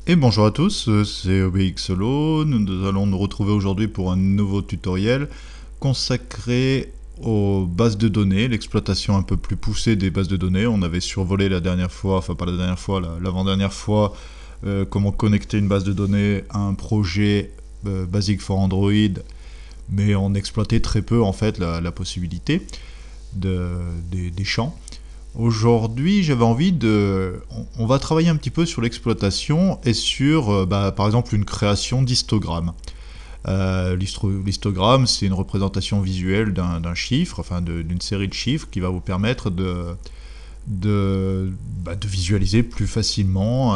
Et bonjour à tous, c'est OBXolo. Nous allons nous retrouver aujourd'hui pour un nouveau tutoriel consacré aux bases de données, l'exploitation un peu plus poussée des bases de données. On avait survolé la dernière fois, enfin pas la dernière fois, l'avant-dernière fois, comment connecter une base de données à un projet basique for Android, mais on exploitait très peu en fait la possibilité des champs. Aujourd'hui, j'avais envie de... On va travailler un petit peu sur l'exploitation et sur, par exemple, une création d'histogramme. L'histogramme, c'est une représentation visuelle d'un chiffre, enfin d'une série de chiffres qui va vous permettre de visualiser plus facilement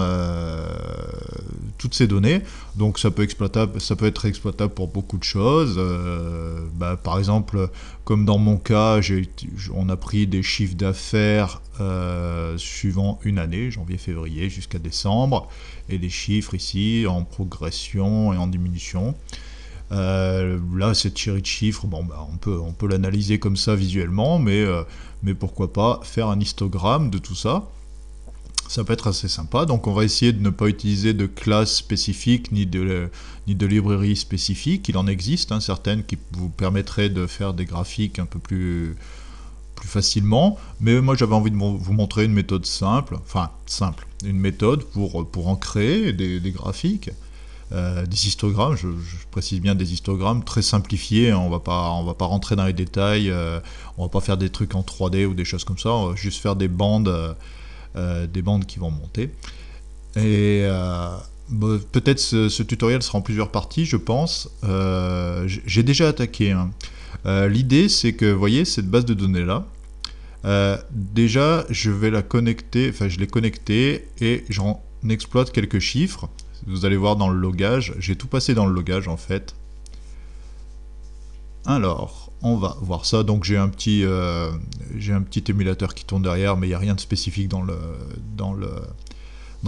toutes ces données. Donc ça peut être exploitable pour beaucoup de choses. Par exemple, comme dans mon cas, on a pris des chiffres d'affaires suivant une année, janvier-février jusqu'à décembre, et des chiffres ici en progression et en diminution. Là, cette série de chiffres, on peut l'analyser comme ça visuellement, mais pourquoi pas faire un histogramme de tout ça. Ça peut être assez sympa. Donc on va essayer de ne pas utiliser de classe spécifique ni de librairie spécifique. Il en existe certaines qui vous permettraient de faire des graphiques un peu plus facilement. Mais moi j'avais envie de vous montrer une méthode simple, une méthode pour en créer des graphiques. Des histogrammes, je précise bien des histogrammes très simplifiés, on va pas rentrer dans les détails, on va pas faire des trucs en 3D ou des choses comme ça, on va juste faire des bandes qui vont monter. Et peut-être ce tutoriel sera en plusieurs parties, je pense. J'ai déjà attaqué. L'idée, c'est que, vous voyez, cette base de données là, déjà, je vais la connecter, enfin, je l'ai connectée et j'en exploite quelques chiffres. Vous allez voir dans le logage, j'ai tout passé dans le logage en fait. Alors, on va voir ça. Donc j'ai un petit émulateur qui tourne derrière, mais il n'y a rien de spécifique dans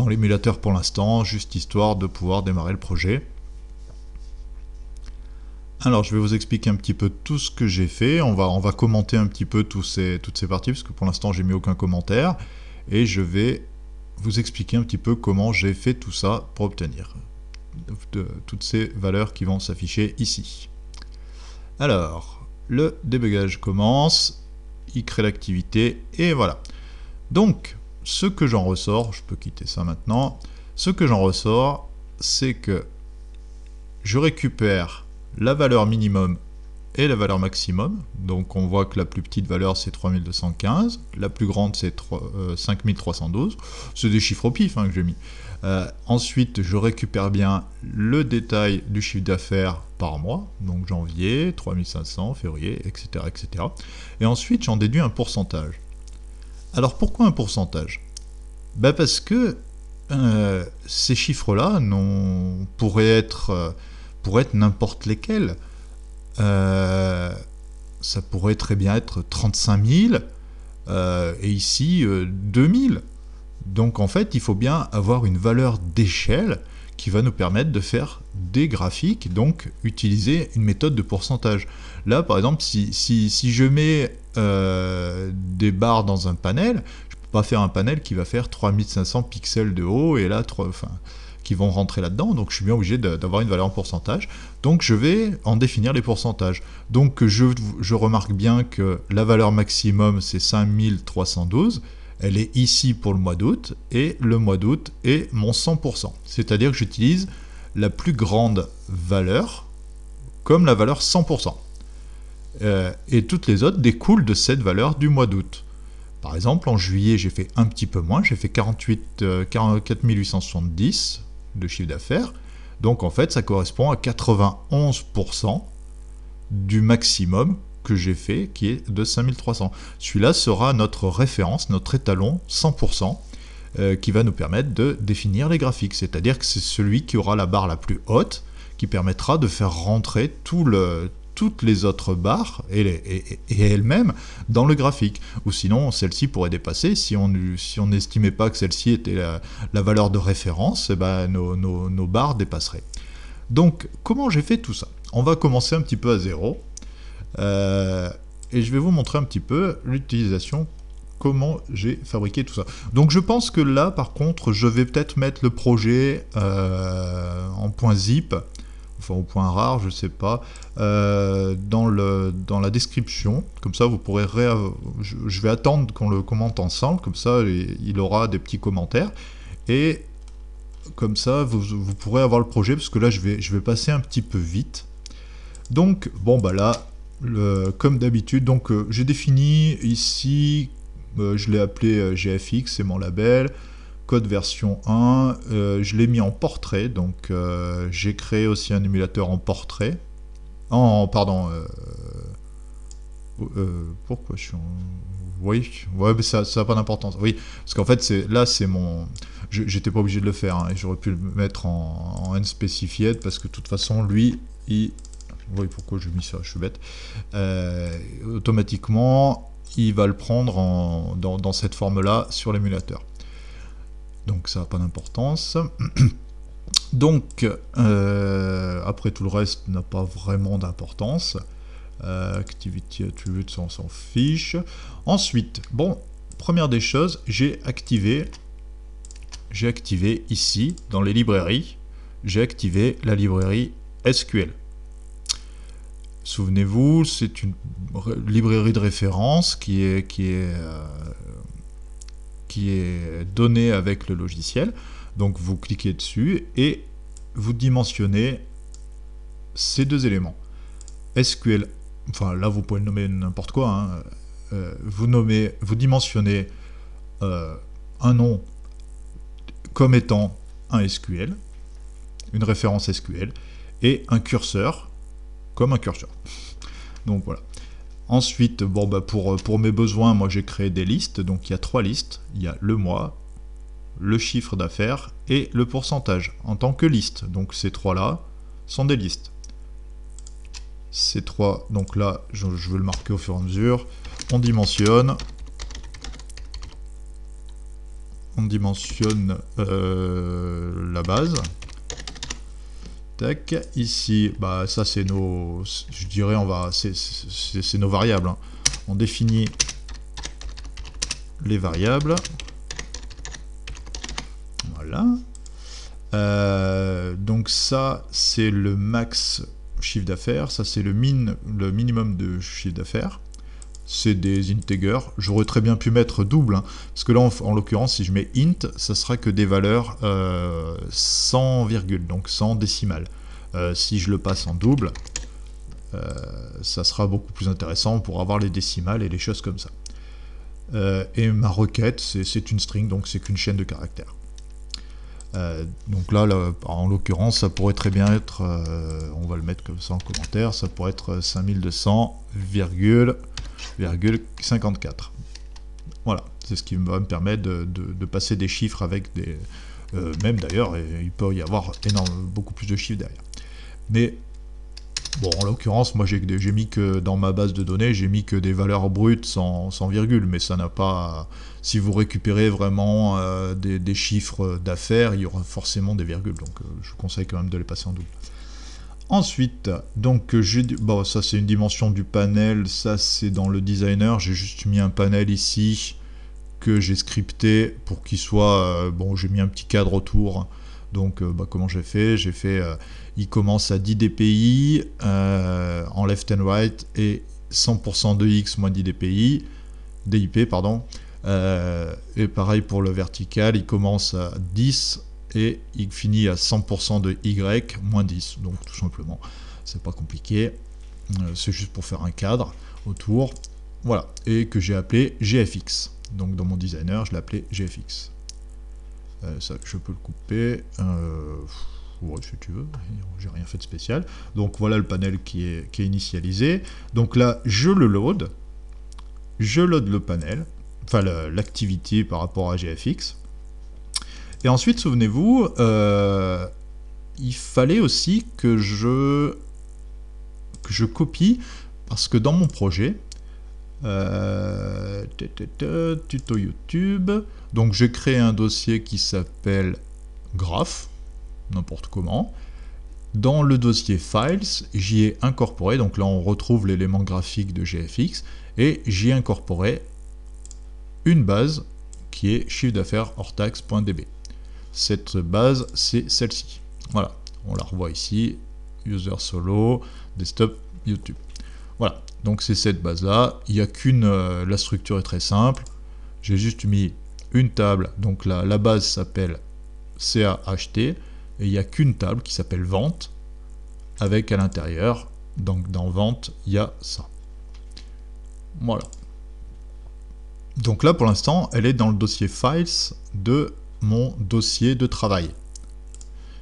l'émulateur pour l'instant, juste histoire de pouvoir démarrer le projet. Alors je vais vous expliquer un petit peu tout ce que j'ai fait. On va commenter un petit peu toutes ces parties, parce que pour l'instant j'ai mis aucun commentaire. Et je vais vous expliquer un petit peu comment j'ai fait tout ça pour obtenir toutes ces valeurs qui vont s'afficher ici. Alors, le débugage commence, il crée l'activité, et voilà. Donc, ce que j'en ressort, je peux quitter ça maintenant, ce que j'en ressort, c'est que je récupère la valeur minimum et la valeur maximum. Donc on voit que la plus petite valeur c'est 3215, la plus grande c'est 5312. C'est des chiffres au pif que j'ai mis. Ensuite je récupère bien le détail du chiffre d'affaires par mois, donc janvier, 3500, février, etc. etc. Et ensuite j'en déduis un pourcentage. Alors pourquoi un pourcentage? Parce que ces chiffres-là pourraient être n'importe lesquels. Ça pourrait très bien être 35 000 et ici 2000. Donc en fait, il faut bien avoir une valeur d'échelle qui va nous permettre de faire des graphiques, donc utiliser une méthode de pourcentage. Là, par exemple, si je mets des barres dans un panel, je ne peux pas faire un panel qui va faire 3500 pixels de haut et là, qui vont rentrer là-dedans, donc je suis bien obligé d'avoir une valeur en pourcentage. Donc je vais en définir les pourcentages. Donc je remarque bien que la valeur maximum c'est 5312, elle est ici pour le mois d'août, et le mois d'août est mon 100%. C'est-à-dire que j'utilise la plus grande valeur comme la valeur 100%. Et toutes les autres découlent de cette valeur du mois d'août. Par exemple, en juillet, j'ai fait un petit peu moins, j'ai fait 44 870 de chiffre d'affaires. Donc en fait, ça correspond à 91% du maximum que j'ai fait, qui est de 5300. Celui-là sera notre référence, notre étalon 100%, qui va nous permettre de définir les graphiques. C'est-à-dire que c'est celui qui aura la barre la plus haute, qui permettra de faire rentrer toutes les autres barres et elles-mêmes dans le graphique. Ou sinon, celle-ci pourrait dépasser. Si on n'estimait pas que celle-ci était la valeur de référence, nos barres dépasseraient. Donc, comment j'ai fait tout ça? On va commencer un petit peu à zéro. Et je vais vous montrer un petit peu l'utilisation comment j'ai fabriqué tout ça. Donc je pense que là, par contre, je vais peut-être mettre le projet en point zip, enfin au point rare, je sais pas, dans la description. Comme ça, vous pourrez je vais attendre qu'on le commente ensemble, comme ça, il aura des petits commentaires. Et comme ça, vous pourrez avoir le projet, parce que là, je vais passer un petit peu vite. Donc, bon, bah là, comme d'habitude, donc j'ai défini ici, je l'ai appelé GFX, c'est mon label, code version 1, je l'ai mis en portrait, donc j'ai créé aussi un émulateur en portrait, pardon, pourquoi je suis en... Oui, ouais, mais ça n'a pas d'importance. Oui, parce qu'en fait, là, c'est mon... J'étais pas obligé de le faire, hein, et j'aurais pu le mettre en unspecified, parce que de toute façon, lui, il... Oui, pourquoi j'ai mis ça, je suis bête. Automatiquement, il va le prendre dans cette forme-là sur l'émulateur. Donc ça n'a pas d'importance. Donc, après tout le reste n'a pas vraiment d'importance. Activity Attributes, on s'en fiche. Ensuite, bon, première des choses, j'ai activé ici, dans les librairies, j'ai activé la librairie SQL. Souvenez-vous, c'est une librairie de référence qui est donnée avec le logiciel. Donc vous cliquez dessus et vous dimensionnez ces deux éléments. SQL, enfin là vous pouvez le nommer n'importe quoi, hein. Vous dimensionnez un nom comme étant un SQL, une référence SQL, et un curseur comme un curseur. Donc voilà. Ensuite, bon, bah pour mes besoins, moi j'ai créé des listes. Donc il y a 3 listes. Il y a le mois, le chiffre d'affaires et le pourcentage en tant que liste. Donc ces 3-là sont des listes. Ces 3, donc là, je vais le marquer au fur et à mesure. On dimensionne la base. Tac, ici, bah ça c'est nos, je dirais c'est nos variables, hein. On définit les variables, voilà. Donc ça c'est le max chiffre d'affaires, ça c'est le minimum de chiffre d'affaires. C'est des integers. J'aurais très bien pu mettre double, hein, parce que là, en l'occurrence, si je mets int, ça sera que des valeurs sans virgule, donc sans décimale. Si je le passe en double, ça sera beaucoup plus intéressant pour avoir les décimales et les choses comme ça. Et ma requête, c'est une string, donc c'est qu'une chaîne de caractères. Donc là, en l'occurrence, ça pourrait très bien être, on va le mettre comme ça en commentaire, ça pourrait être 5200,54. Voilà, c'est ce qui va me permettre de passer des chiffres avec des... même d'ailleurs, il peut y avoir beaucoup plus de chiffres derrière. Mais bon, en l'occurrence, moi j'ai mis que dans ma base de données, j'ai mis que des valeurs brutes sans virgule, mais ça n'a pas... Si vous récupérez vraiment des chiffres d'affaires, il y aura forcément des virgules, donc je vous conseille quand même de les passer en double. Ensuite, donc bon, ça c'est une dimension du panel, ça c'est dans le designer, j'ai juste mis un panel ici que j'ai scripté pour qu'il soit, bon j'ai mis un petit cadre autour, donc comment j'ai fait, il commence à 10 dpi en left and right et 100% de x moins 10 dpi, DIP pardon, et pareil pour le vertical, il commence à 10 et il finit à 100% de y moins 10, donc tout simplement, c'est pas compliqué, c'est juste pour faire un cadre autour, voilà, et que j'ai appelé GFX, donc dans mon designer je l'ai appelé GFX. Ça, je peux le couper, ouais, si tu veux, j'ai rien fait de spécial. Donc voilà le panel qui est initialisé. Donc là, je load le panel, enfin l'activité par rapport à GFX. Et ensuite, souvenez-vous, il fallait aussi que je copie, parce que dans mon projet, tuto YouTube, donc j'ai créé un dossier qui s'appelle graph, n'importe comment. Dans le dossier files, j'y ai incorporé, donc là on retrouve l'élément graphique de GFX, et j'y ai incorporé une base qui est chiffre d'affaires hors taxe.db. Cette base, c'est celle-ci. Voilà, on la revoit ici, user solo, desktop, YouTube. Voilà, donc c'est cette base-là. Il n'y a qu'une, la structure est très simple. J'ai juste mis une table, donc la base s'appelle CAHT, et il n'y a qu'une table qui s'appelle vente, avec à l'intérieur, donc dans vente, il y a ça. Voilà. Donc là, pour l'instant, elle est dans le dossier Files de mon dossier de travail.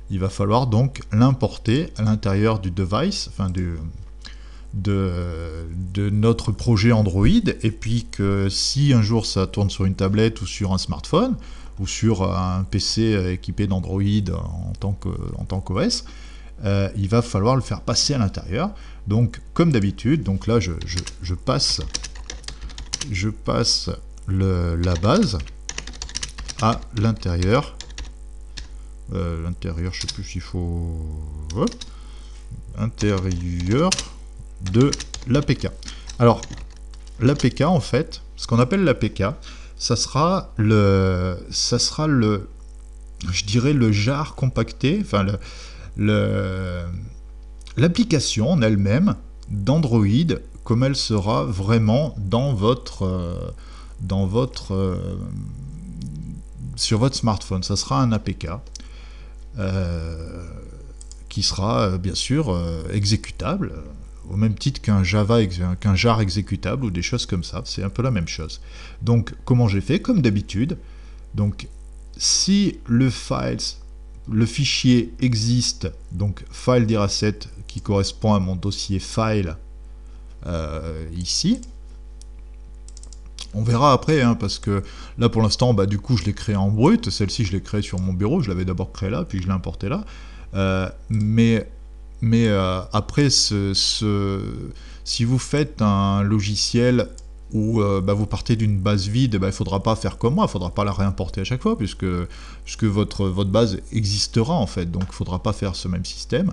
Il va falloir donc l'importer à l'intérieur du device, enfin de notre projet Android, et puis que si un jour ça tourne sur une tablette ou sur un smartphone, ou sur un PC équipé d'Android en tant qu'OS, il va falloir le faire passer à l'intérieur. Donc comme d'habitude, donc là je passe la base à l'intérieur. L'intérieur, je sais plus s'il faut... Hop, intérieur de l'APK. Alors, l'APK, en fait, ce qu'on appelle l'APK, ça sera le, je dirais, le jar compacté, enfin, l'application en elle-même d'Android, comme elle sera vraiment sur votre smartphone. Ça sera un APK qui sera bien sûr exécutable, au même titre qu'un jar exécutable ou des choses comme ça. C'est un peu la même chose. Donc comment j'ai fait? Comme d'habitude. Donc si le fichier existe, donc file dir asset qui correspond à mon dossier file ici. On verra après, hein, parce que là pour l'instant, bah, du coup je l'ai créé en brut, celle-ci je l'ai créée sur mon bureau, je l'avais d'abord créée là, puis je l'ai importée là. Mais après, si vous faites un logiciel où bah, vous partez d'une base vide, bah, il ne faudra pas faire comme moi, il ne faudra pas la réimporter à chaque fois, puisque votre base existera en fait, donc il ne faudra pas faire ce même système.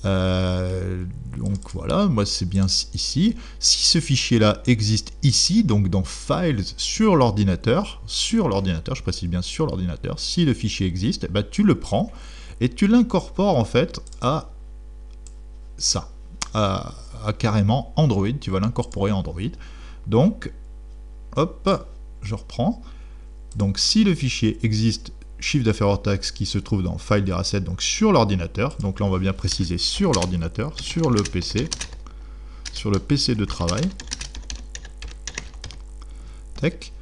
Donc voilà, moi c'est bien ici. Si ce fichier-là existe ici, donc dans Files sur l'ordinateur, je précise bien sur l'ordinateur, si le fichier existe, bah, tu le prends et tu l'incorpores en fait à ça, à carrément Android, tu vas l'incorporer à Android. Donc, hop, je reprends. Donc si le fichier existe, chiffre d'affaires hors taxe qui se trouve dans File dir asset, donc sur l'ordinateur, donc là on va bien préciser sur l'ordinateur, sur le PC de travail, tac,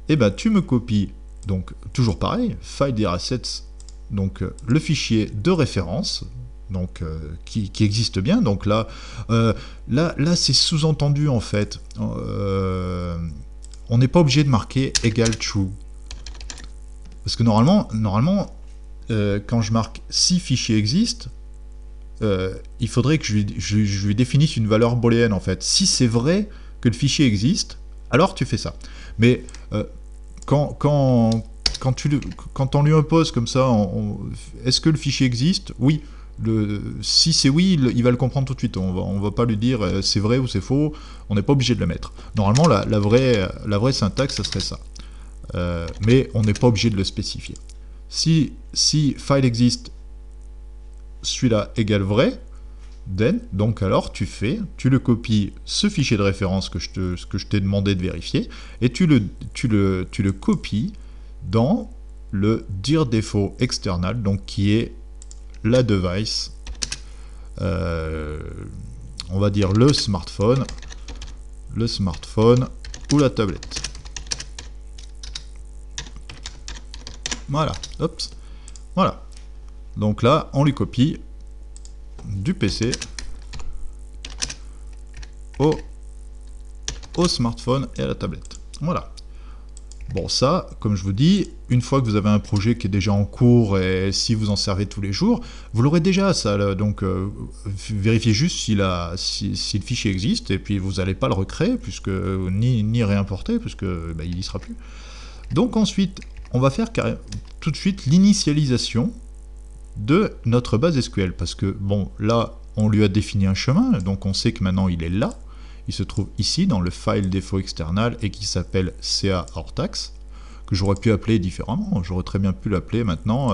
et ben tu me copies, donc toujours pareil, File dir assets, donc le fichier de référence, donc qui existe bien, donc là c'est sous-entendu en fait, on n'est pas obligé de marquer égal true. Parce que normalement quand je marque si fichier existe, il faudrait que je lui définisse une valeur booléenne en fait. Si c'est vrai que le fichier existe, alors tu fais ça. Mais quand on lui impose comme ça, est-ce que le fichier existe? Oui. Si c'est oui, il va le comprendre tout de suite. On va pas lui dire c'est vrai ou c'est faux. On n'est pas obligé de le mettre. Normalement, la vraie syntaxe, ça serait ça. Mais on n'est pas obligé de le spécifier. Si file existe, celui-là égale vrai, then, donc alors tu le copies, ce fichier de référence que je t'ai demandé de vérifier, et tu le copies dans le dir default external, donc qui est la device, on va dire le smartphone ou la tablette. Voilà, hop, voilà. Donc là, on lui copie du PC au smartphone et à la tablette. Voilà. Bon, ça, comme je vous dis, une fois que vous avez un projet qui est déjà en cours et si vous en servez tous les jours, vous l'aurez déjà, ça. Là, donc, vérifiez juste si le fichier existe et puis vous n'allez pas le recréer puisque ni réimporter puisque bah, il n'y sera plus. Donc ensuite, on va faire tout de suite l'initialisation de notre base SQL parce que bon là on lui a défini un chemin, donc on sait que maintenant il est là, il se trouve ici dans le file défaut external et qui s'appelle CA hors taxe, que j'aurais pu appeler différemment. J'aurais très bien pu l'appeler maintenant,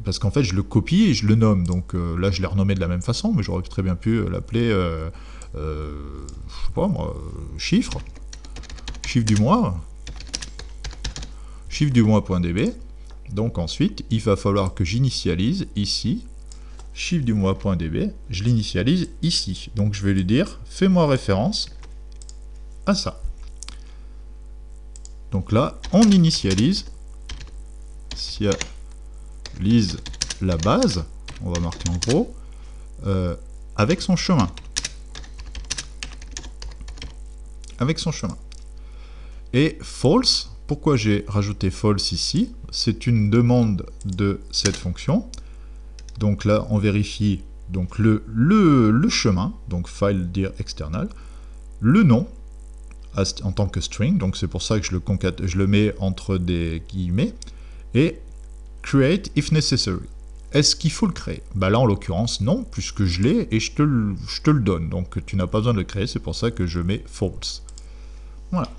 parce qu'en fait je le copie et je le nomme. Donc là je l'ai renommé de la même façon, mais j'aurais très bien pu l'appeler, je sais pas moi, chiffre du mois, chiffre du mois.db. Donc ensuite il va falloir que j'initialise ici chiffre du mois.db, je l'initialise ici. Donc je vais lui dire, fais-moi référence à ça. Donc là, on initialise la base, on va marquer en gros, avec son chemin. Et false, pourquoi j'ai rajouté false ici? C'est une demande de cette fonction. Donc là, on vérifie donc le chemin, donc file dir external, le nom en tant que string, donc c'est pour ça que je le mets entre des guillemets, et create if necessary. Est-ce qu'il faut le créer? Bah là en l'occurrence non, puisque je l'ai et je te le donne, donc tu n'as pas besoin de le créer, c'est pour ça que je mets false. Voilà.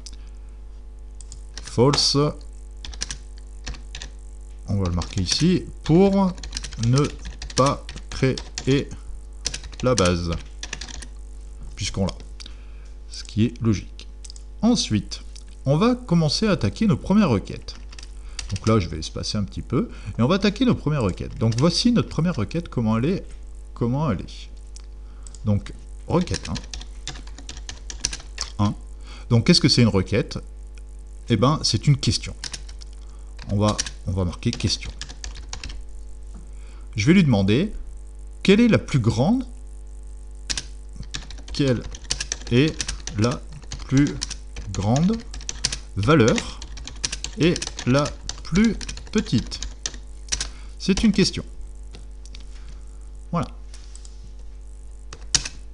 False, on va le marquer ici, pour ne pas créer la base, puisqu'on l'a, ce qui est logique. Ensuite, on va commencer à attaquer nos premières requêtes. Donc là, je vais espacer un petit peu, et on va attaquer nos premières requêtes. Donc voici notre première requête, comment elle est. Donc, requête 1. Donc, qu'est-ce que c'est une requête? Eh bien, c'est une question. On va marquer question. Je vais lui demander quelle est la plus grande valeur et la plus petite. C'est une question. Voilà.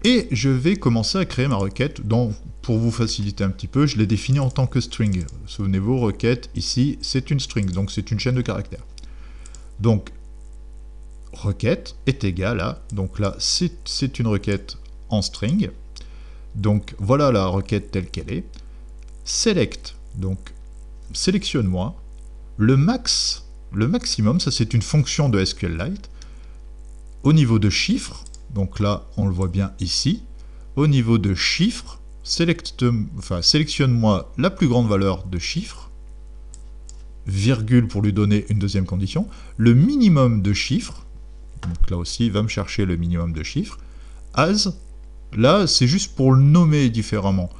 Et je vais commencer à créer ma requête. Donc, pour vous faciliter un petit peu, je l'ai définie en tant que string. Souvenez-vous, requête, ici, c'est une string, donc c'est une chaîne de caractères. Donc, requête est égale à, donc là, c'est une requête en string. Donc, voilà la requête telle qu'elle est. Select, donc, sélectionne-moi. Le maximum, ça c'est une fonction de SQLite. Au niveau de chiffres, donc là, on le voit bien ici. Au niveau de chiffres, sélectionne-moi la plus grande valeur de chiffres, virgule pour lui donner une deuxième condition, le minimum de chiffres, donc là aussi, il va me chercher le minimum de chiffres, as, là, c'est juste pour le nommer différemment,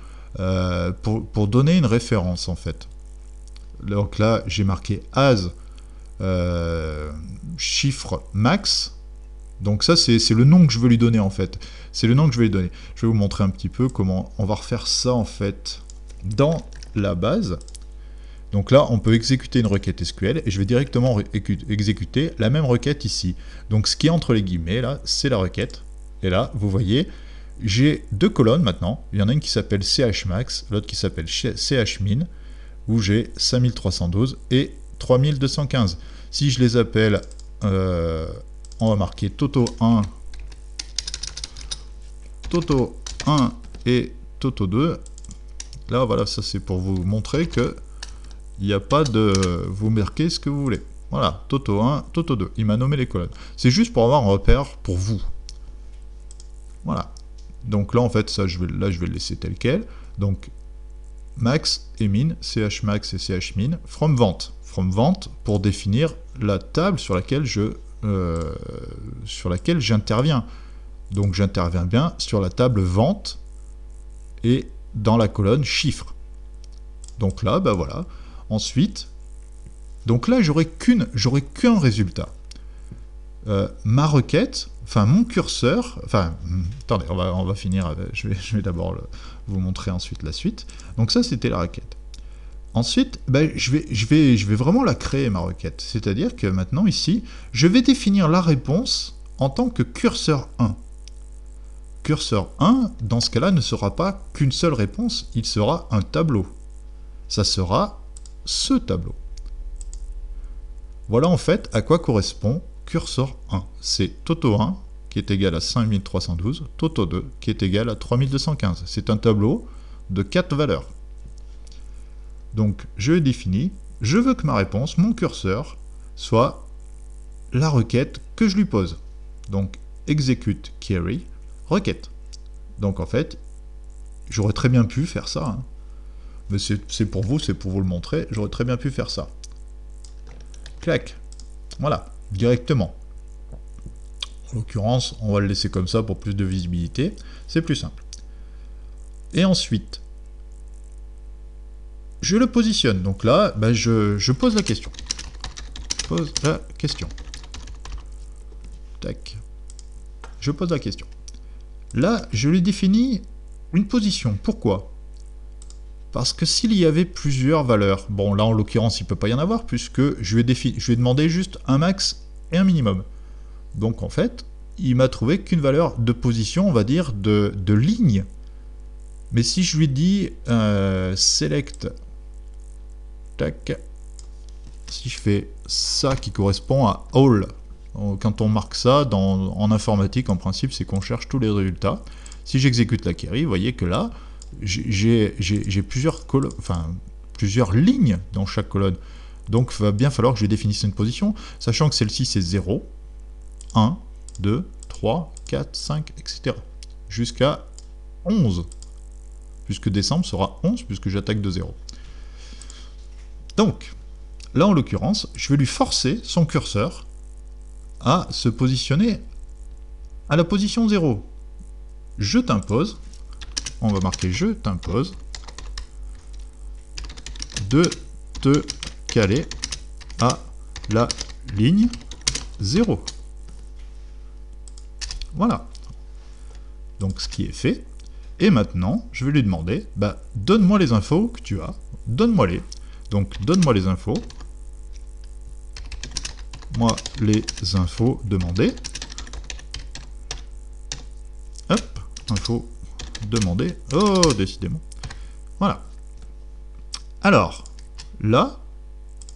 pour donner une référence, en fait. Donc là, j'ai marqué as, chiffre max, donc ça, c'est le nom que je veux lui donner, en fait. C'est le nom que je vais lui donner. Je vais vous montrer un petit peu comment on va refaire ça, en fait, dans la base. Donc là, on peut exécuter une requête SQL et je vais directement exécuter la même requête ici. Donc ce qui est entre les guillemets, là, c'est la requête. Et là, vous voyez, j'ai deux colonnes maintenant. Il y en a une qui s'appelle chmax, l'autre qui s'appelle chmin, où j'ai 5312 et 3215. Si je les appelle, on va marquer Toto1 et Toto2. Là, voilà, ça c'est pour vous montrer que il n'y a pas de... Vous marquez ce que vous voulez. Voilà, Toto1, Toto2. Il m'a nommé les colonnes. C'est juste pour avoir un repère pour vous. Voilà. Donc là, en fait, ça, je vais le laisser tel quel. Donc, max et min, chmax et chmin, from vente. From vente pour définir la table sur laquelle j'interviens. Donc, j'interviens bien sur la table vente et dans la colonne chiffres. Donc là, bah voilà. Ensuite, donc là, j'aurai qu'un résultat. Ma requête, enfin mon curseur, enfin, attendez, on va finir, je vais d'abord vous montrer ensuite la suite. Donc ça, c'était la requête. Ensuite, ben, je vais vraiment la créer, ma requête. C'est-à-dire que maintenant, ici, je vais définir la réponse en tant que curseur 1. Curseur 1, dans ce cas-là, ne sera pas qu'une seule réponse, il sera un tableau. Ça sera ce tableau. Voilà en fait à quoi correspond curseur 1. C'est Toto1 qui est égal à 5312, Toto2 qui est égal à 3215. C'est un tableau de 4 valeurs. Donc je définis, je veux que ma réponse, mon curseur, soit la requête que je lui pose. Donc execute query, requête. Donc en fait, j'aurais très bien pu faire ça, hein. Mais c'est pour vous le montrer, j'aurais très bien pu faire ça. Clac, voilà, directement. En l'occurrence, on va le laisser comme ça pour plus de visibilité, c'est plus simple. Et ensuite, je le positionne. Donc là, bah, je pose la question. Je pose la question. Tac. Je pose la question. Là, je lui définis une position. Pourquoi ? Parce que s'il y avait plusieurs valeurs, bon là en l'occurrence il ne peut pas y en avoir puisque je lui ai demandé juste un max et un minimum. Donc en fait, il m'a trouvé qu'une valeur de position, on va dire, de ligne. Mais si je lui dis select, tac, si je fais ça qui correspond à all, quand on marque ça en informatique en principe c'est qu'on cherche tous les résultats. Si j'exécute la query, vous voyez que là, j'ai plusieurs lignes dans chaque colonne. Donc il va bien falloir que je définisse une position, sachant que celle-ci c'est 0, 1, 2, 3, 4, 5, etc. Jusqu'à 11. Puisque décembre sera 11, puisque j'attaque de 0. Donc, là en l'occurrence, je vais lui forcer son curseur à se positionner à la position 0. Je t'impose, on va marquer je t'impose de te caler à la ligne 0. Voilà. Donc ce qui est fait. Et maintenant, je vais lui demander, bah, donne-moi les infos que tu as. Donne-moi-les. Donc donne-moi les infos. Moi les infos demandées. Hop, info demandées. Oh, décidément. Voilà. Alors, là,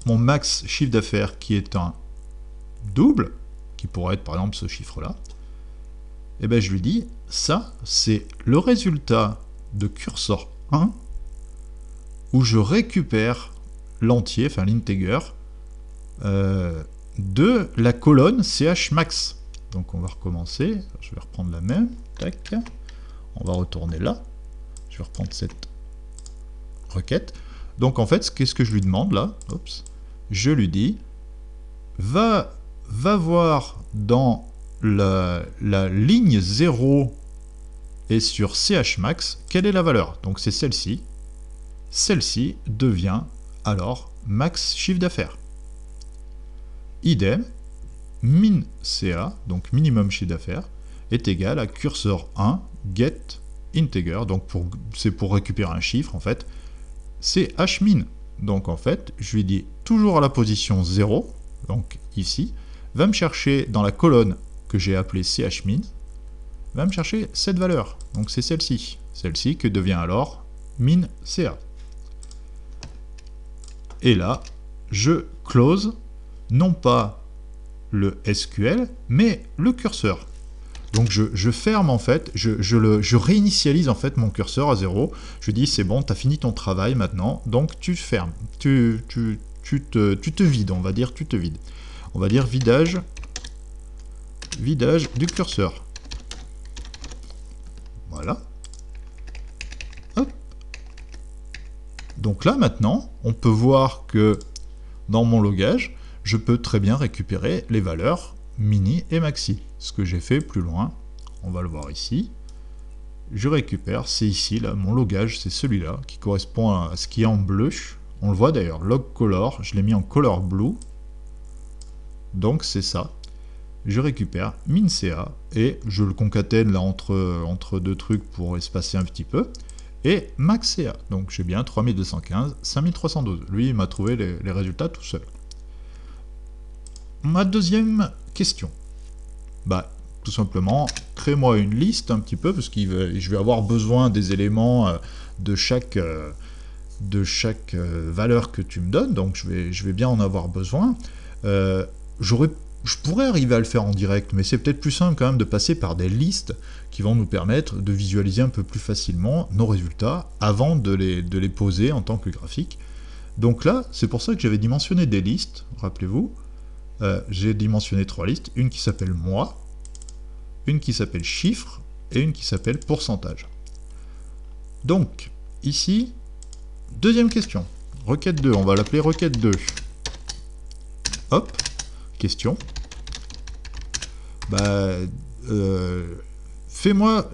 mon max chiffre d'affaires qui est un double, qui pourrait être par exemple ce chiffre-là, et bien je lui dis, ça, c'est le résultat de cursor 1, où je récupère l'entier, enfin l'integer, de la colonne chmax. Donc on va recommencer, je vais reprendre la même, tac, on va retourner là, je vais reprendre cette requête. Donc en fait, qu'est-ce que je lui demande là? Oups. Je lui dis, va voir dans la ligne 0 et sur chmax, quelle est la valeur? Donc c'est celle-ci. Celle-ci devient alors max chiffre d'affaires. Idem, min CA, donc minimum chiffre d'affaires, est égal à cursor 1 get integer, donc c'est pour récupérer un chiffre en fait, c'est hmin. Donc en fait, je lui dis toujours à la position 0, donc ici, va me chercher dans la colonne que j'ai appelée chmin, va me chercher cette valeur, donc c'est celle-ci, celle-ci que devient alors min CA. Et là, je close non pas le SQL, mais le curseur. Donc je ferme en fait, je réinitialise en fait mon curseur à 0. Je dis c'est bon, tu as fini ton travail maintenant, donc tu fermes, tu te vides, on va dire tu te vides. On va dire vidage du curseur. Voilà. Hop. Donc là maintenant, on peut voir que dans mon logage, je peux très bien récupérer les valeurs mini et maxi. Ce que j'ai fait plus loin, on va le voir ici. Je récupère, c'est ici, là, mon logage, c'est celui-là, qui correspond à ce qui est en bleu. On le voit d'ailleurs, log color, je l'ai mis en color blue. Donc c'est ça. Je récupère min.ca et je le concatène là entre deux trucs pour espacer un petit peu. Et max.ca, donc j'ai bien 3215, 5312. Lui, il m'a trouvé les résultats tout seul. Ma deuxième question, bah, tout simplement, crée-moi une liste un petit peu, parce que je vais avoir besoin des éléments de chaque valeur que tu me donnes, donc je vais bien en avoir besoin. J'aurais Je pourrais arriver à le faire en direct, mais c'est peut-être plus simple quand même de passer par des listes qui vont nous permettre de visualiser un peu plus facilement nos résultats avant de les poser en tant que graphique. Donc là, c'est pour ça que j'avais dimensionné des listes, rappelez-vous. J'ai dimensionné 3 listes, une qui s'appelle mois, une qui s'appelle chiffre et une qui s'appelle pourcentage. Donc, ici, deuxième question. Requête 2, on va l'appeler requête 2. Hop, question. Bah, fais-moi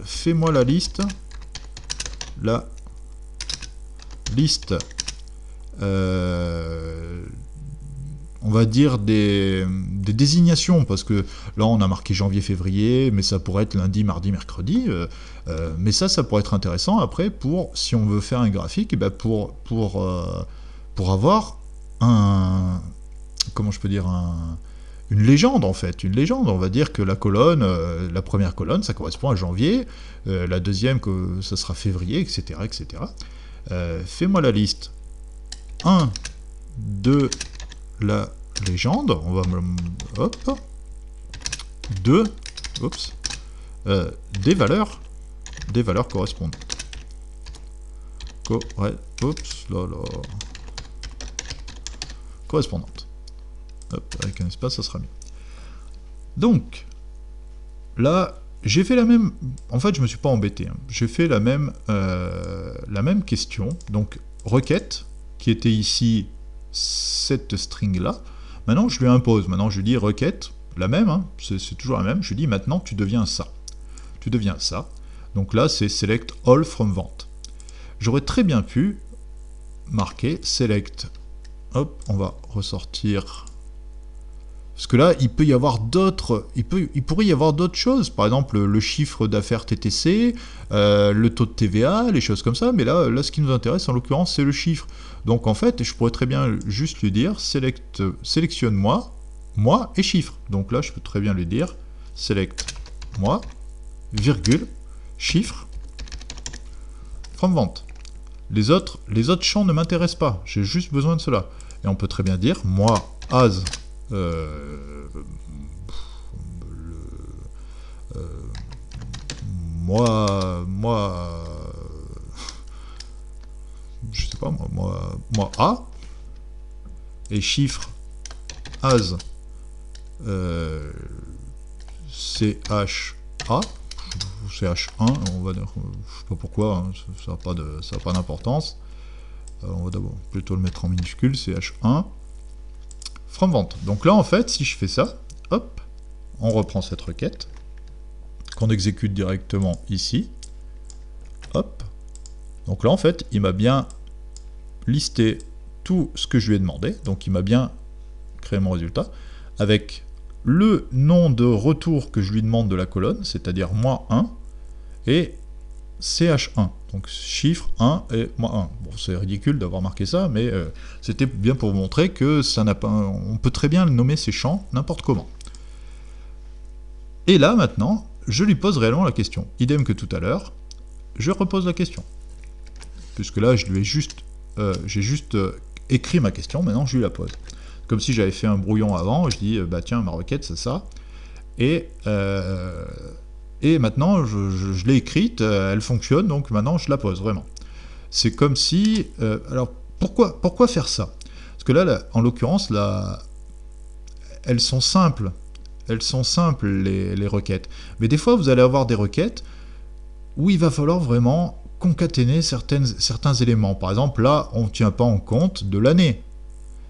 la liste. La liste, on va dire des désignations, parce que là on a marqué janvier, février, mais ça pourrait être lundi, mardi, mercredi, mais ça pourrait être intéressant après pour, si on veut faire un graphique, et ben pour avoir un, comment je peux dire, une légende en fait, une légende. On va dire que la colonne, la première colonne, ça correspond à janvier, la deuxième, que ça sera février, etc. etc. Fais-moi la liste 1 de la légende, on va hop, 2, oups, des valeurs correspondantes. Correspondantes. Hop, avec un espace, ça sera mieux. Donc, là, j'ai fait la même... En fait, je me suis pas embêté. Hein. J'ai fait la même question. Donc, requête, qui était ici cette string-là. Maintenant, je lui impose. Maintenant, je lui dis requête, la même, hein, c'est toujours la même. Je lui dis maintenant, tu deviens ça. Tu deviens ça. Donc là, c'est select all from vente. J'aurais très bien pu marquer select. Hop, on va ressortir. Parce que là, il peut y avoir d'autres, il pourrait y avoir d'autres choses. Par exemple, le chiffre d'affaires TTC, le taux de TVA, les choses comme ça. Mais là, ce qui nous intéresse, en l'occurrence, c'est le chiffre. Donc en fait, je pourrais très bien juste lui dire sélectionne-moi, moi et chiffre. Donc là, je peux très bien lui dire select moi, virgule, chiffre, from vente. Les autres champs ne m'intéressent pas. J'ai juste besoin de cela. Et on peut très bien dire moi as je sais pas moi A et chiffre as CHA CH1, on va dire, je sais pas pourquoi, hein, ça n'a pas d'importance. On va d'abord plutôt le mettre en minuscule, CH1 from vente. Donc là, en fait, si je fais ça, hop, on reprend cette requête, qu'on exécute directement ici, hop. Donc là, en fait, il m'a bien listé tout ce que je lui ai demandé, donc il m'a bien créé mon résultat, avec le nom de retour que je lui demande de la colonne, c'est-à-dire moi 1, et CH1, donc chiffre 1 et moi 1. Bon, c'est ridicule d'avoir marqué ça, mais c'était bien pour vous montrer que ça n'a pas, on peut très bien nommer ces champs n'importe comment. Et là, maintenant, je lui pose réellement la question. Idem que tout à l'heure, je repose la question. Puisque là, j'ai juste écrit ma question, maintenant je lui la pose. Comme si j'avais fait un brouillon avant, je dis, bah tiens, ma requête, c'est ça. Et maintenant, je l'ai écrite, elle fonctionne, donc maintenant, je la pose, vraiment. C'est comme si... alors, pourquoi faire ça? Parce que là, en l'occurrence, là, elles sont simples. Elles sont simples, les requêtes. Mais des fois, vous allez avoir des requêtes où il va falloir vraiment concaténer certains éléments. Par exemple, là, on ne tient pas en compte de l'année.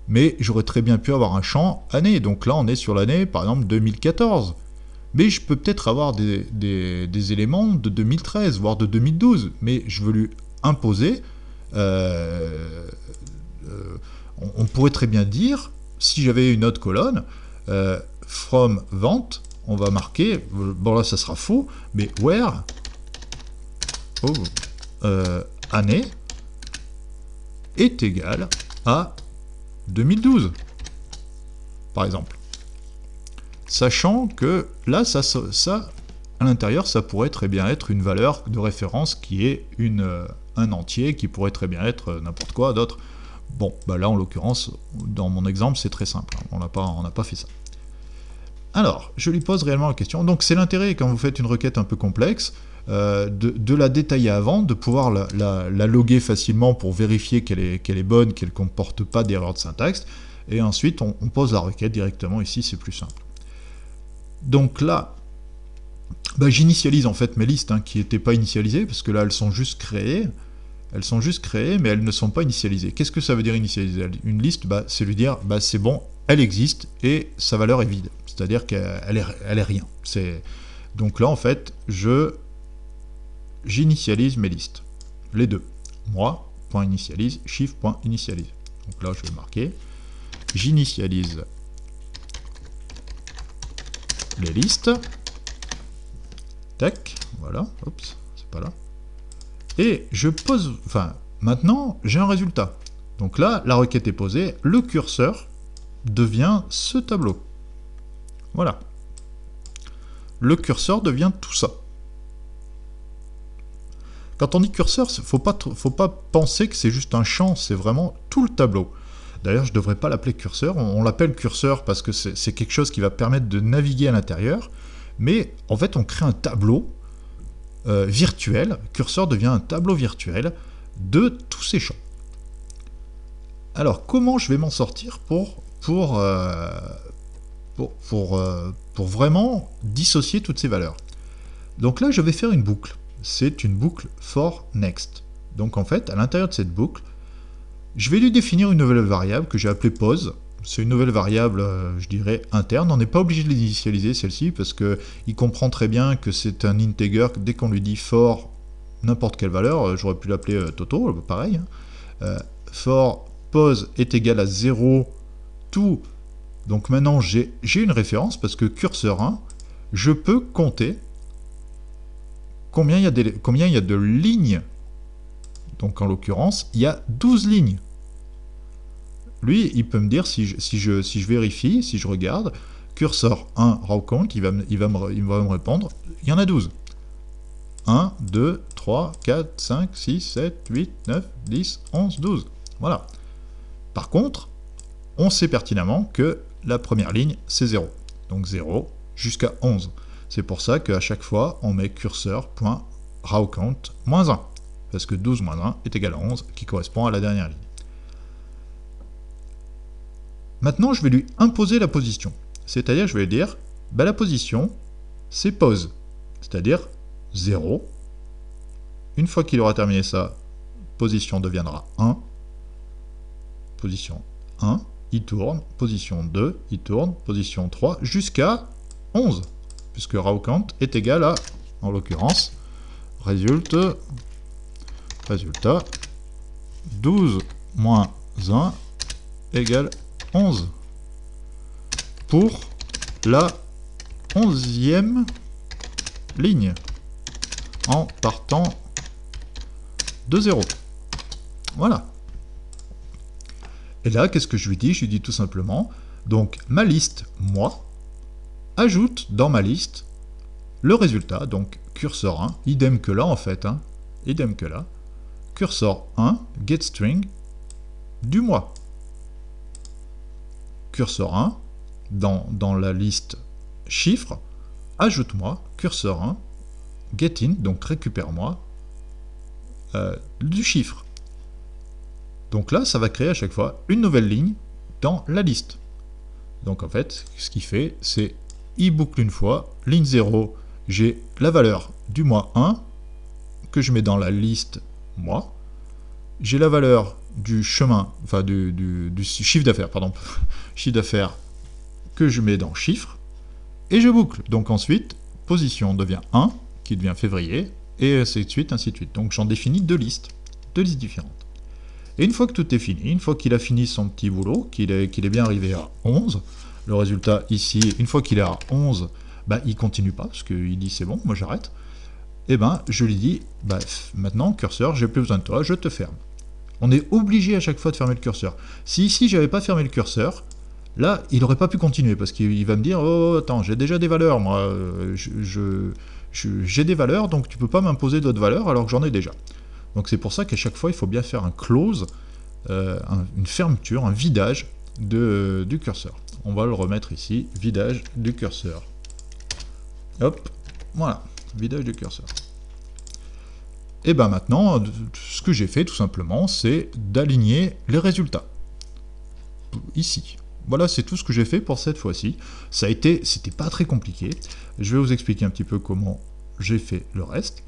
Mais j'aurais très bien pu avoir un champ année. Donc là, on est sur l'année, par exemple, 2014. Mais je peux peut-être avoir des éléments de 2013, voire de 2012. Mais je veux lui imposer... on pourrait très bien dire, si j'avais une autre colonne, from vente, on va marquer, bon là ça sera faux, mais where, année, est égal à 2012, par exemple. Sachant que là, ça à l'intérieur, ça pourrait très bien être une valeur de référence qui est un entier, qui pourrait très bien être n'importe quoi d'autre. Bon, bah là, en l'occurrence, dans mon exemple, c'est très simple. On n'a pas fait ça. Alors, je lui pose réellement la question. Donc c'est l'intérêt quand vous faites une requête un peu complexe, de la détailler avant, de pouvoir la loguer facilement pour vérifier qu'elle est bonne, qu'elle ne comporte pas d'erreur de syntaxe, et ensuite on pose la requête directement ici, c'est plus simple. Donc là, bah, j'initialise en fait mes listes qui n'étaient pas initialisées, parce que là elles sont juste créées, mais elles ne sont pas initialisées. Qu'est-ce que ça veut dire initialiser une liste? Bah, c'est lui dire, bah, c'est bon, elle existe, et sa valeur est vide, c'est-à-dire qu'elle est rien. Donc là en fait, j'initialise mes listes, les deux, moi.initialise, chiffre.initialise. Donc là je vais marquer, j'initialise les listes, tac, voilà, oups, c'est pas là, et je pose, enfin, maintenant j'ai un résultat. Donc là, la requête est posée, le curseur devient ce tableau. Voilà. Le curseur devient tout ça. Quand on dit curseur, faut pas penser que c'est juste un champ, c'est vraiment tout le tableau. D'ailleurs, je ne devrais pas l'appeler curseur, on l'appelle curseur parce que c'est quelque chose qui va permettre de naviguer à l'intérieur, mais en fait on crée un tableau virtuel, curseur devient un tableau virtuel de tous ces champs. Alors comment je vais m'en sortir pour vraiment dissocier toutes ces valeurs? Donc là je vais faire une boucle, c'est une boucle for next. Donc en fait à l'intérieur de cette boucle, je vais lui définir une nouvelle variable que j'ai appelée pose. C'est une nouvelle variable, je dirais, interne. On n'est pas obligé de l'initialiser, celle-ci, parce qu'il comprend très bien que c'est un integer. Dès qu'on lui dit for n'importe quelle valeur, j'aurais pu l'appeler Toto, pareil. For pose est égal à 0, tout. Donc maintenant, j'ai une référence, parce que curseur 1, je peux compter combien il y a de lignes. Donc en l'occurrence, il y a 12 lignes. Lui, il peut me dire, si je vérifie, si je regarde, cursor 1, row count, il va me répondre, il y en a 12. 1, 2, 3, 4, 5, 6, 7, 8, 9, 10, 11, 12. Voilà. Par contre, on sait pertinemment que la première ligne, c'est 0. Donc 0 jusqu'à 11. C'est pour ça qu'à chaque fois, on met cursor.rowCount moins 1. Parce que 12 moins 1 est égal à 11, qui correspond à la dernière ligne. Maintenant, je vais lui imposer la position. C'est-à-dire, je vais lui dire, bah, la position, c'est pose. C'est-à-dire 0. Une fois qu'il aura terminé ça, position deviendra 1. Position 1, il tourne. Position 2, il tourne. Position 3, jusqu'à 11. Puisque rowCount est égal à, en l'occurrence, résultat 12 moins 1 égale 11 pour la 11e ligne en partant de 0. Voilà. Et là, qu'est-ce que je lui dis? Je lui dis tout simplement, donc ma liste, moi, ajoute dans ma liste le résultat, donc cursor 1, idem que là en fait, idem que là, cursor 1, getString du mois. Cursor 1, dans la liste chiffres, ajoute-moi, cursor 1, getIn, donc récupère-moi, du chiffre. Donc là, ça va créer à chaque fois une nouvelle ligne dans la liste. Donc en fait, ce qu'il fait, c'est il boucle une fois, ligne 0, j'ai la valeur du mois 1, que je mets dans la liste mois, j'ai la valeur du chemin, enfin du chiffre d'affaires, pardon, chiffre d'affaires que je mets dans chiffre, et je boucle. Donc ensuite, position devient 1, qui devient février, et ainsi de suite, ainsi de suite. Donc j'en définis deux listes différentes. Et une fois que tout est fini, une fois qu'il a fini son petit boulot, qu'il est bien arrivé à 11, le résultat ici, une fois qu'il est à 11, bah, il continue pas, parce qu'il dit c'est bon, moi j'arrête, et ben je lui dis, bah, maintenant curseur, j'ai plus besoin de toi, je te ferme. On est obligé à chaque fois de fermer le curseur. Si ici j'avais pas fermé le curseur, là il n'aurait pas pu continuer, parce qu'il va me dire, oh attends, j'ai déjà des valeurs, moi, j'ai des valeurs, donc tu peux pas m'imposer d'autres valeurs alors que j'en ai déjà. Donc c'est pour ça qu'à chaque fois il faut bien faire un close, une fermeture, un vidage du curseur. on va le remettre ici, vidage du curseur. Hop, voilà, vidage du curseur. Et bien maintenant, ce que j'ai fait tout simplement, c'est d'aligner les résultats. Ici. Voilà, c'est tout ce que j'ai fait pour cette fois-ci. C'était pas très compliqué. Je vais vous expliquer un petit peu comment j'ai fait le reste.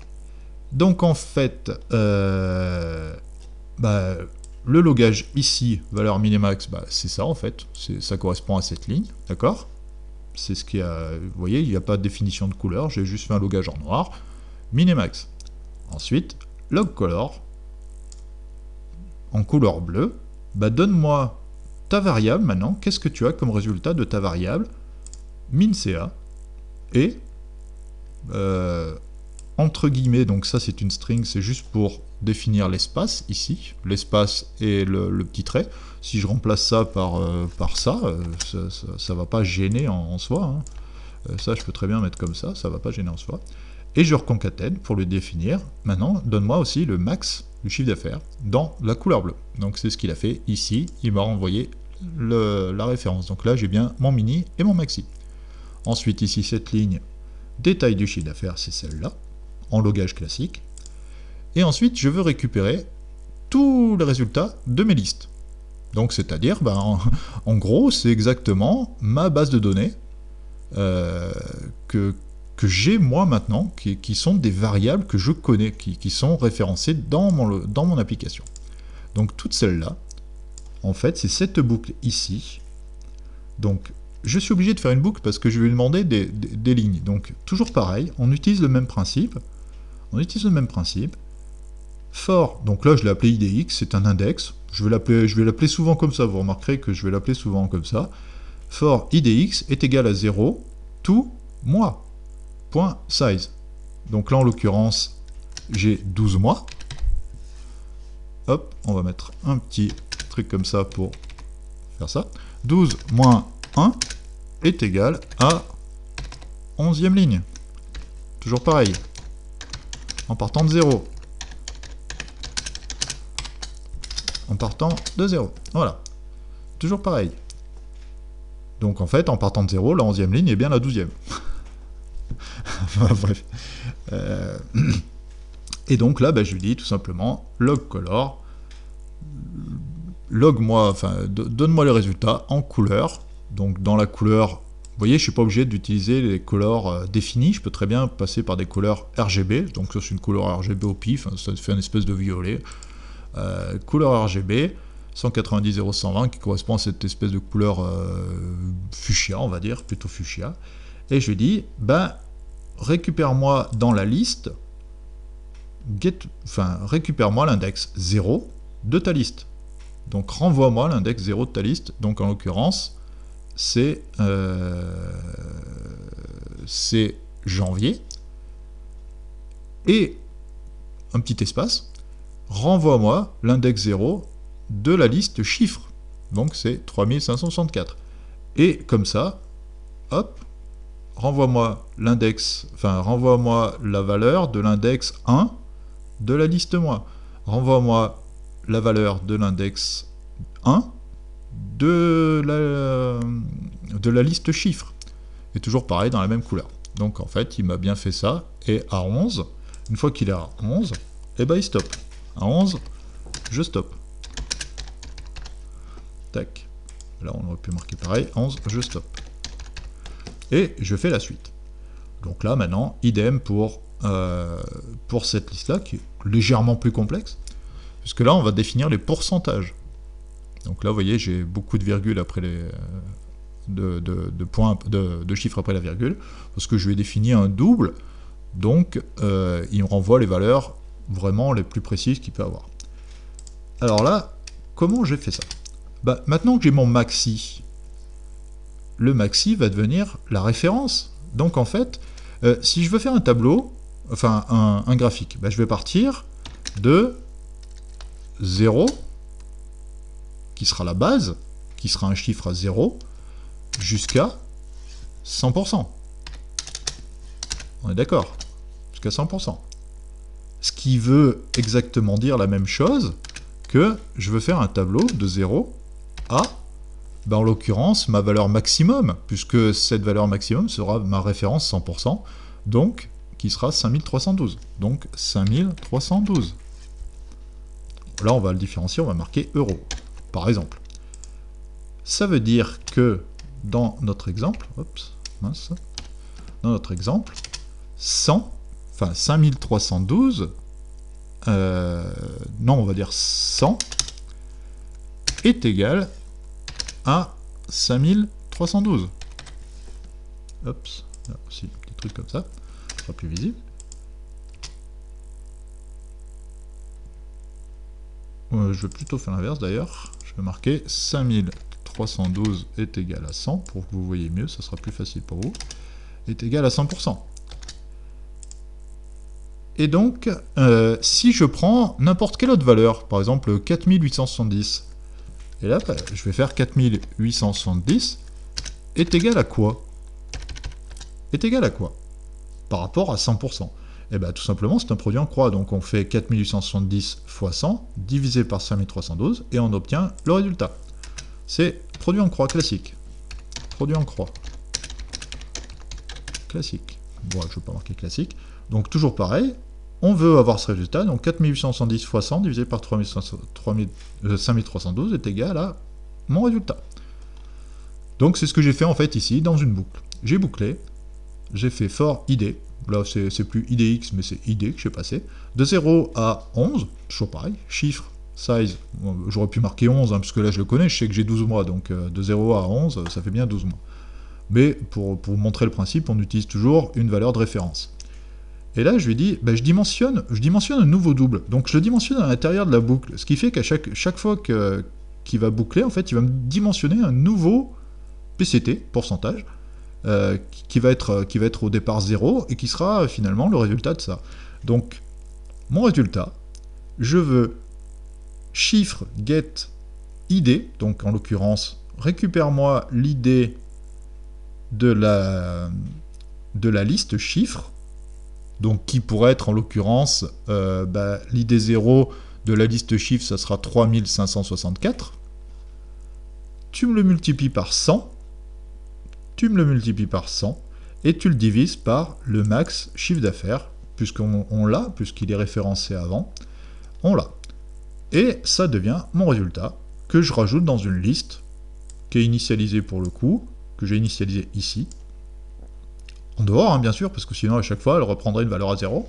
Donc en fait, le logage ici, valeur minimax, c'est ça en fait. Ça correspond à cette ligne, d'accord? C'est ce qu'il y a. Vous voyez, il n'y a pas de définition de couleur. J'ai juste fait un logage en noir. Minimax. Ensuite, log color en couleur bleue. Donne-moi ta variable maintenant. Qu'est-ce que tu as comme résultat de ta variable min.ca et entre guillemets, donc ça c'est une string, c'est juste pour définir l'espace ici, l'espace et le petit trait. Si je remplace ça par ça, ça va pas gêner en soi. Hein. Ça je peux très bien mettre comme ça va pas gêner en soi. Et je reconcatène pour le définir. Maintenant, donne-moi aussi le max du chiffre d'affaires dans la couleur bleue. Donc c'est ce qu'il a fait ici, il m'a renvoyé la référence. Donc là j'ai bien mon mini et mon maxi. Ensuite ici cette ligne, détail du chiffre d'affaires, c'est celle-là, en logage classique. Et ensuite je veux récupérer tous les résultats de mes listes. Donc c'est-à-dire, en gros, c'est exactement ma base de données que j'ai moi maintenant, qui sont des variables que je connais, qui sont référencées dans mon application. Donc toutes celles-là, en fait, c'est cette boucle ici. Donc je suis obligé de faire une boucle parce que je vais lui demander des lignes. Donc toujours pareil, on utilise le même principe. For, donc là je l'ai appelé IDX, c'est un index. Je vais l'appeler souvent comme ça, vous remarquerez que je vais l'appeler souvent comme ça. For IDX est égal à 0, tout mois. Point size. Donc là en l'occurrence j'ai 12 mois. Hop, on va mettre un petit truc comme ça pour faire ça. 12 moins 1 est égal à 11e ligne. Toujours pareil. En partant de 0. En partant de 0. Voilà. Toujours pareil. Donc en fait, en partant de 0, la 11e ligne est bien la 12e. Bref. Et donc là, je lui dis tout simplement log color, log-moi, donne-moi les résultats en couleur. Donc dans la couleur, vous voyez, je suis pas obligé d'utiliser les couleurs définies, je peux très bien passer par des couleurs RGB. Donc ça c'est une couleur RGB au pif, ça fait une espèce de violet. Couleur RGB 190-0-120 qui correspond à cette espèce de couleur fuchsia, on va dire, plutôt fuchsia. Et je lui dis, récupère-moi dans la liste, récupère-moi l'index 0 de ta liste. Donc renvoie-moi l'index 0 de ta liste. Donc en l'occurrence, c'est janvier. Et un petit espace, renvoie-moi l'index 0 de la liste chiffres. Donc c'est 3564. Et comme ça, hop, renvoie-moi la valeur de l'index 1 de la liste mois. Renvoie-moi la valeur de l'index 1 de la liste chiffres. Et toujours pareil dans la même couleur. Donc en fait, il m'a bien fait ça. Et à 11, une fois qu'il est à 11, il stoppe. À 11, je stoppe. Tac. Là, on aurait pu marquer pareil. 11, je stoppe. Et je fais la suite. Donc là, maintenant, idem pour cette liste-là, qui est légèrement plus complexe, puisque là, on va définir les pourcentages. Donc là, vous voyez, j'ai beaucoup de virgules après de chiffres après la virgule, parce que je vais définir un double, donc il me renvoie les valeurs vraiment les plus précises qu'il peut avoir. Alors là, comment j'ai fait ça? Maintenant que j'ai mon maxi, le maxi va devenir la référence. Donc en fait, si je veux faire un tableau, enfin un graphique, je vais partir de 0, qui sera la base, qui sera un chiffre à 0, jusqu'à 100%. On est d'accord? Jusqu'à 100%. Ce qui veut exactement dire la même chose que je veux faire un tableau de 0 à ben, en l'occurrence, ma valeur maximum, puisque cette valeur maximum sera ma référence 100%, donc qui sera 5312. Donc 5312. Là, on va le différencier, on va marquer euros, par exemple. Ça veut dire que dans notre exemple, dans notre exemple, 5312, non, on va dire 100 est égal à 5312. Hop, là aussi, petit truc comme ça, ce sera plus visible. Je vais plutôt faire l'inverse d'ailleurs. Je vais marquer 5312 est égal à 100, pour que vous voyez mieux, ça sera plus facile pour vous, est égal à 100%. Et donc, si je prends n'importe quelle autre valeur, par exemple 4870, et là, je vais faire 4870 est égal à quoi? Est égal à quoi? Par rapport à 100%. Et bien tout simplement, c'est un produit en croix. Donc on fait 4870 fois 100 divisé par 5312 et on obtient le résultat. C'est produit en croix classique. Produit en croix. Classique. Bon, je ne vais pas marquer classique. Donc toujours pareil, on veut avoir ce résultat. Donc 4870 fois 100 divisé par 5312 est égal à mon résultat. Donc c'est ce que j'ai fait en fait ici dans une boucle. J'ai bouclé, j'ai fait for id. Là, c'est plus idx, mais c'est id que j'ai passé. De 0 à 11, toujours pareil. Chiffre, size, j'aurais pu marquer 11, parce que là, je le connais, je sais que j'ai 12 mois. Donc, de 0 à 11, ça fait bien 12 mois. Mais, pour vous montrer le principe, on utilise toujours une valeur de référence. Et là, je lui dis, je dimensionne un nouveau double. Donc, je le dimensionne à l'intérieur de la boucle. Ce qui fait qu'à chaque fois qu'il va boucler, en fait, il va me dimensionner un nouveau PCT, pourcentage, qui va être au départ 0 et qui sera finalement le résultat de ça. Donc, mon résultat, je veux chiffre get id, donc en l'occurrence, récupère-moi l'id de la liste chiffre, donc qui pourrait être en l'occurrence l'id 0 de la liste chiffre, ça sera 3564. Tu me le multiplies par 100. Tu me le multiplies par 100 et tu le divises par le max chiffre d'affaires, puisqu'on l'a, puisqu'il est référencé avant, on l'a. Et ça devient mon résultat que je rajoute dans une liste qui est initialisée pour le coup, que j'ai initialisée ici, en dehors bien sûr, parce que sinon à chaque fois elle reprendrait une valeur à 0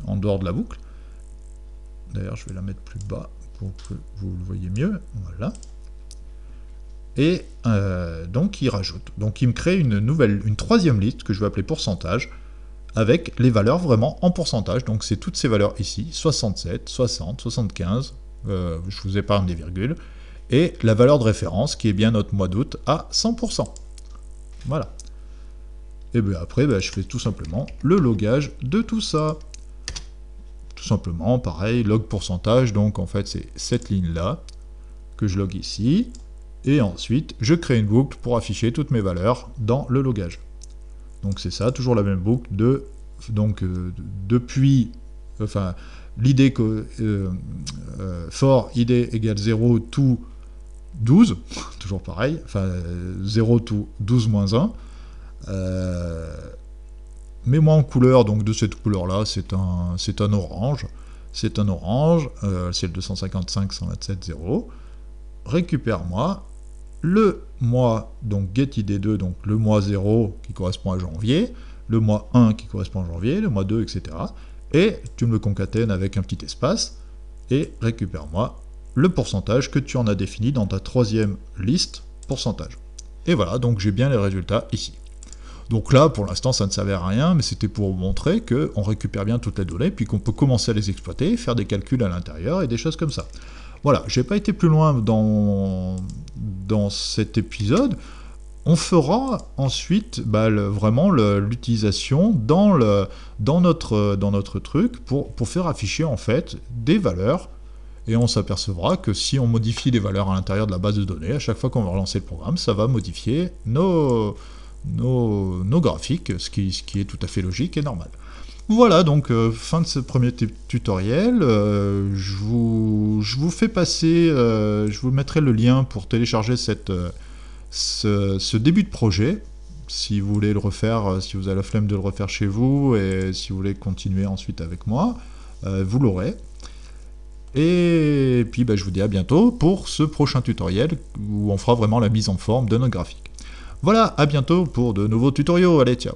en dehors de la boucle. D'ailleurs je vais la mettre plus bas pour que vous le voyez mieux, voilà. Et donc il rajoute. Donc il me crée une troisième liste que je vais appeler pourcentage, avec les valeurs vraiment en pourcentage. Donc c'est toutes ces valeurs ici, 67, 60, 75, je vous épargne des virgules, et la valeur de référence qui est bien notre mois d'août à 100%. Voilà. Et bien après, je fais tout simplement le logage de tout ça. Tout simplement, pareil, log pourcentage, donc en fait c'est cette ligne-là que je log ici. Et ensuite, je crée une boucle pour afficher toutes mes valeurs dans le logage. Donc c'est ça, toujours la même boucle depuis, enfin, l'id que for id égale 0 to 12, toujours pareil, enfin 0 to 12 moins 1. Mets-moi en couleur, donc de cette couleur-là, c'est un orange. C'est un orange, c'est le 255 127 0. Récupère-moi le mois, donc getID2, donc le mois 0 qui correspond à janvier, le mois 1 qui correspond à janvier, le mois 2, etc. Et tu me le concatènes avec un petit espace, et récupère-moi le pourcentage que tu en as défini dans ta troisième liste pourcentage. Et voilà, donc j'ai bien les résultats ici. Donc là, pour l'instant, ça ne servait à rien, mais c'était pour vous montrer qu'on récupère bien toutes les données, puis qu'on peut commencer à les exploiter, faire des calculs à l'intérieur et des choses comme ça. Voilà, j'ai pas été plus loin dans cet épisode. On fera ensuite vraiment l'utilisation dans notre truc pour faire afficher en fait des valeurs, et on s'apercevra que si on modifie des valeurs à l'intérieur de la base de données, à chaque fois qu'on va relancer le programme, ça va modifier nos graphiques, ce qui est tout à fait logique et normal. Voilà, donc fin de ce premier tutoriel. Je vous fais passer, je vous mettrai le lien pour télécharger ce début de projet. Si vous voulez le refaire, si vous avez la flemme de le refaire chez vous, et si vous voulez continuer ensuite avec moi, vous l'aurez. Et puis je vous dis à bientôt pour ce prochain tutoriel où on fera vraiment la mise en forme de notre graphique. Voilà, à bientôt pour de nouveaux tutoriaux. Allez, ciao!